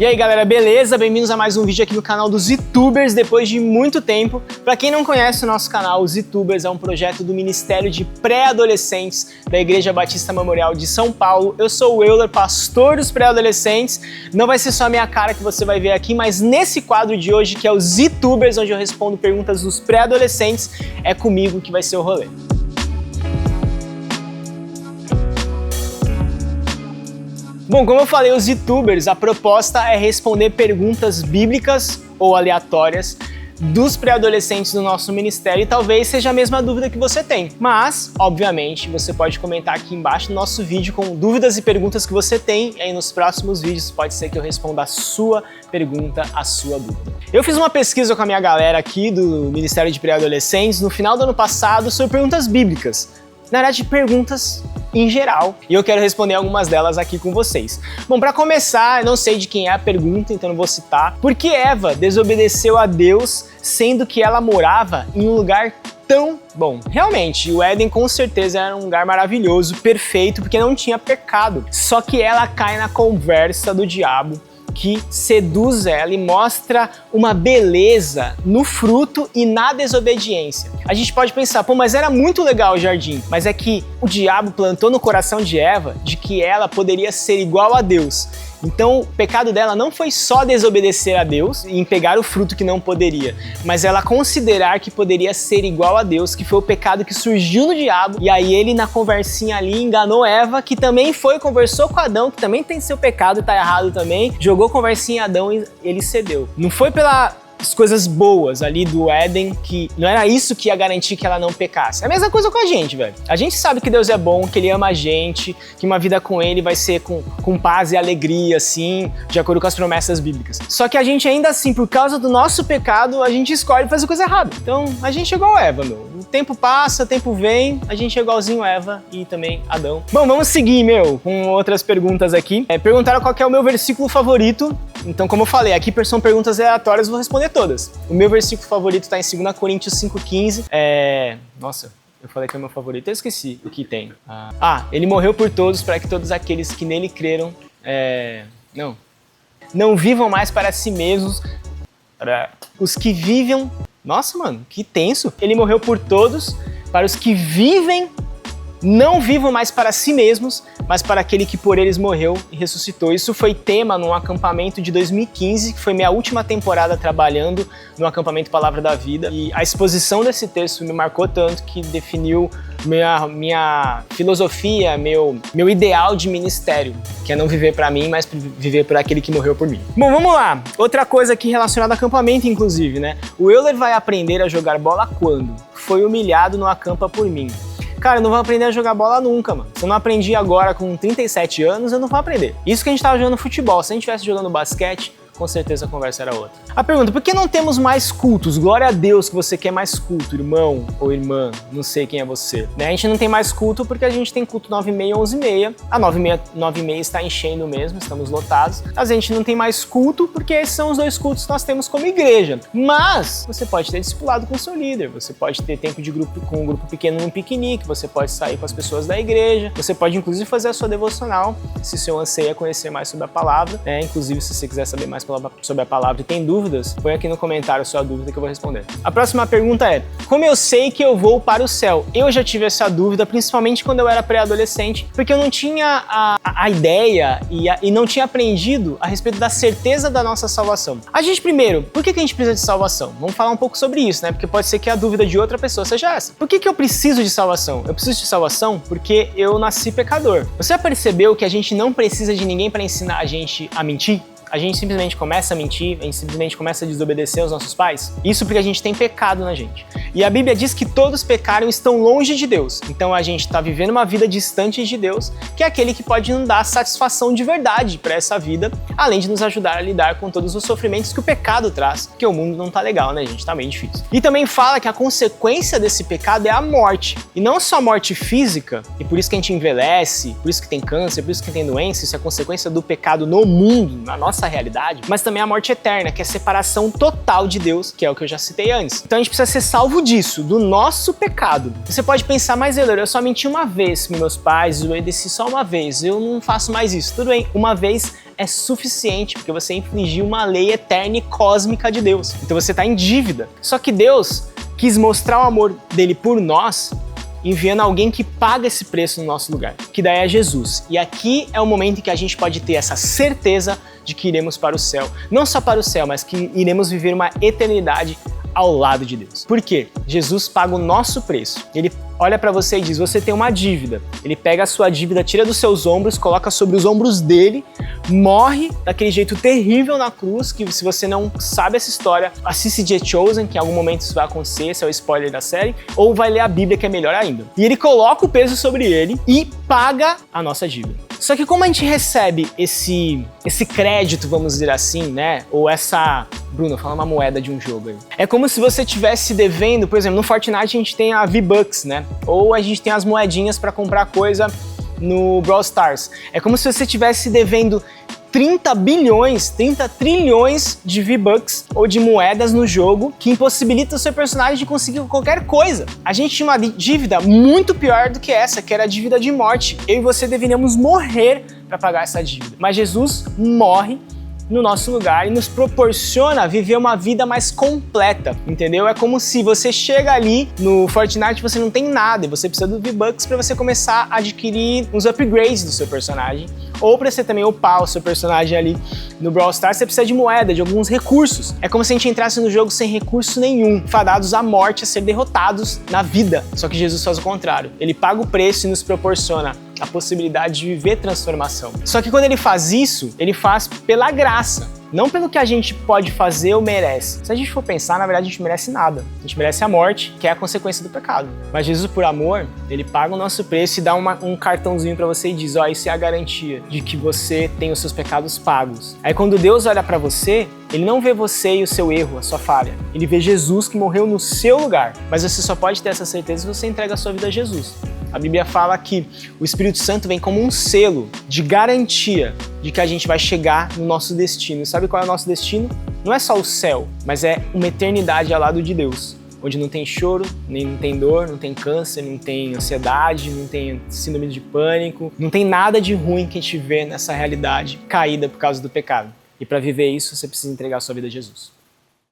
E aí galera, beleza? Bem-vindos a mais um vídeo aqui no canal dos Zitubers depois de muito tempo. Pra quem não conhece o nosso canal, os Zitubers é um projeto do Ministério de Pré-Adolescentes da Igreja Batista Memorial de São Paulo. Eu sou o Euler, pastor dos pré-adolescentes. Não vai ser só a minha cara que você vai ver aqui, mas nesse quadro de hoje, que é os Zitubers, onde eu respondo perguntas dos pré-adolescentes, é comigo que vai ser o rolê. Bom, como eu falei, os Zitubers, a proposta é responder perguntas bíblicas ou aleatórias dos pré-adolescentes do nosso ministério e talvez seja a mesma dúvida que você tem. Mas, obviamente, você pode comentar aqui embaixo no nosso vídeo com dúvidas e perguntas que você tem e aí nos próximos vídeos pode ser que eu responda a sua pergunta, a sua dúvida. Eu fiz uma pesquisa com a minha galera aqui do Ministério de Pré-Adolescentes no final do ano passado sobre perguntas bíblicas. Na verdade, perguntas em geral, e eu quero responder algumas delas aqui com vocês. Bom, para começar, eu não sei de quem é a pergunta, então não vou citar. Por que Eva desobedeceu a Deus, sendo que ela morava em um lugar tão bom? Realmente, o Éden com certeza era um lugar maravilhoso, perfeito, porque não tinha pecado. Só que ela cai na conversa do diabo, que seduz ela e mostra uma beleza no fruto e na desobediência. A gente pode pensar, pô, mas era muito legal o jardim, mas é que o diabo plantou no coração de Eva de que ela poderia ser igual a Deus. Então o pecado dela não foi só desobedecer a Deus e pegar o fruto que não poderia, mas ela considerar que poderia ser igual a Deus, que foi o pecado que surgiu no diabo, e aí ele na conversinha ali enganou Eva, que também conversou com Adão, que também tem seu pecado, tá errado também, jogou conversinha em Adão e ele cedeu. Não foi pelas coisas boas ali do Éden, que não era isso que ia garantir que ela não pecasse. É a mesma coisa com a gente, velho. A gente sabe que Deus é bom, que Ele ama a gente, que uma vida com Ele vai ser com paz e alegria, assim, de acordo com as promessas bíblicas. Só que a gente ainda assim, por causa do nosso pecado, a gente escolhe fazer coisa errada. Então, a gente é igual a Eva, meu. O tempo passa, o tempo vem, a gente é igualzinho a Eva e também Adão. Bom, vamos seguir, com outras perguntas aqui. Perguntaram qual que é o meu versículo favorito. Então, como eu falei, aqui são perguntas aleatórias, eu vou responder todas. O meu versículo favorito está em 2 Coríntios 5,15. Nossa, eu falei que é o meu favorito, eu esqueci o que tem. Ele morreu por todos, para que todos aqueles que nele creram não vivam mais para si mesmos, para os que vivem... Nossa, mano, que tenso. Ele morreu por todos, para os que vivem, não vivam mais para si mesmos, mas para aquele que por eles morreu e ressuscitou. Isso foi tema num acampamento de 2015, que foi minha última temporada trabalhando no acampamento Palavra da Vida. E a exposição desse texto me marcou tanto que definiu minha filosofia, meu ideal de ministério, que é não viver para mim, mas viver por aquele que morreu por mim. Bom, vamos lá. Outra coisa aqui relacionada ao acampamento, inclusive, né? O Euler vai aprender a jogar bola quando? Foi humilhado no Acampa por mim. Cara, eu não vou aprender a jogar bola nunca, mano. Se eu não aprendi agora com 37 anos, eu não vou aprender. Isso que a gente tava jogando futebol. Se a gente estivesse jogando basquete, com certeza a conversa era outra. A pergunta, por que não temos mais cultos? Glória a Deus que você quer mais culto, irmão ou irmã, não sei quem é você. Né? A gente não tem mais culto porque a gente tem culto 9h30 e 11h30. A 9h30 está enchendo mesmo, estamos lotados. A gente não tem mais culto porque esses são os dois cultos que nós temos como igreja. Mas você pode ter discipulado com o seu líder, você pode ter tempo de grupo com um grupo pequeno num piquenique, você pode sair com as pessoas da igreja, você pode inclusive fazer a sua devocional, se seu anseio é conhecer mais sobre a palavra, né? Inclusive se você quiser saber mais sobre a palavra e tem dúvidas, põe aqui no comentário a sua dúvida que eu vou responder. A próxima pergunta é, como eu sei que eu vou para o céu? Eu já tive essa dúvida, principalmente quando eu era pré-adolescente, porque eu não tinha a ideia e não tinha aprendido a respeito da certeza da nossa salvação. A gente primeiro, por que a gente precisa de salvação? Vamos falar um pouco sobre isso, né? Porque pode ser que a dúvida de outra pessoa seja essa. Por que eu preciso de salvação? Eu preciso de salvação porque eu nasci pecador. Você já percebeu que a gente não precisa de ninguém para ensinar a gente a mentir? A gente simplesmente começa a mentir, a gente simplesmente começa a desobedecer aos nossos pais. Isso porque a gente tem pecado na gente. E a Bíblia diz que todos pecaram e estão longe de Deus. Então a gente está vivendo uma vida distante de Deus, que é aquele que pode nos dar satisfação de verdade para essa vida, além de nos ajudar a lidar com todos os sofrimentos que o pecado traz, porque o mundo não tá legal, né, gente? Tá bem difícil. E também fala que a consequência desse pecado é a morte. E não só a morte física, e por isso que a gente envelhece, por isso que tem câncer, por isso que tem doença, isso é consequência do pecado no mundo, na nossa realidade, mas também a morte eterna, que é a separação total de Deus, que é o que eu já citei antes. Então a gente precisa ser salvo disso, do nosso pecado. Você pode pensar, mas eu só menti uma vez com meus pais, eu desci só uma vez, eu não faço mais isso. Tudo bem, uma vez é suficiente, porque você infringiu uma lei eterna e cósmica de Deus. Então você está em dívida. Só que Deus quis mostrar o amor dele por nós, enviando alguém que paga esse preço no nosso lugar, que daí é Jesus. E aqui é o momento em que a gente pode ter essa certeza de que iremos para o céu. Não só para o céu, mas que iremos viver uma eternidade ao lado de Deus. Por quê? Jesus paga o nosso preço. Ele olha para você e diz, você tem uma dívida. Ele pega a sua dívida, tira dos seus ombros, coloca sobre os ombros dele, morre daquele jeito terrível na cruz, que se você não sabe essa história, assiste The Chosen, que em algum momento isso vai acontecer, esse é o spoiler da série, ou vai ler a Bíblia, que é melhor ainda. E ele coloca o peso sobre ele e paga a nossa dívida. Só que como a gente recebe esse crédito, vamos dizer assim, né? Ou essa... Bruno, fala uma moeda de um jogo aí. É como se você estivesse devendo, por exemplo, no Fortnite a gente tem a V-Bucks, né? Ou a gente tem as moedinhas para comprar coisa no Brawl Stars. É como se você estivesse devendo 30 trilhões de V-Bucks ou de moedas no jogo que impossibilita o seu personagem de conseguir qualquer coisa. A gente tinha uma dívida muito pior do que essa, que era a dívida de morte. Eu e você deveríamos morrer para pagar essa dívida. Mas Jesus morre no nosso lugar e nos proporciona viver uma vida mais completa, entendeu? É como se você chega ali no Fortnite e você não tem nada e você precisa do V-Bucks para você começar a adquirir uns upgrades do seu personagem, ou para você também upar o seu personagem ali no Brawl Stars, você precisa de moeda, de alguns recursos. É como se a gente entrasse no jogo sem recurso nenhum, fadados à morte, a ser derrotados na vida. Só que Jesus faz o contrário. Ele paga o preço e nos proporciona a possibilidade de viver transformação. Só que quando ele faz isso, ele faz pela graça, não pelo que a gente pode fazer ou merece. Se a gente for pensar, na verdade a gente merece nada. A gente merece a morte, que é a consequência do pecado. Mas Jesus, por amor, ele paga o nosso preço e dá um cartãozinho pra você e diz, ó, isso é a garantia de que você tem os seus pecados pagos. Aí quando Deus olha pra você, ele não vê você e o seu erro, a sua falha. Ele vê Jesus que morreu no seu lugar. Mas você só pode ter essa certeza se você entrega a sua vida a Jesus. A Bíblia fala que o Espírito Santo vem como um selo de garantia de que a gente vai chegar no nosso destino. Sabe qual é o nosso destino? Não é só o céu, mas é uma eternidade ao lado de Deus, onde não tem choro, nem não tem dor, não tem câncer, não tem ansiedade, não tem síndrome de pânico, não tem nada de ruim que a gente vê nessa realidade caída por causa do pecado. E para viver isso, você precisa entregar a sua vida a Jesus.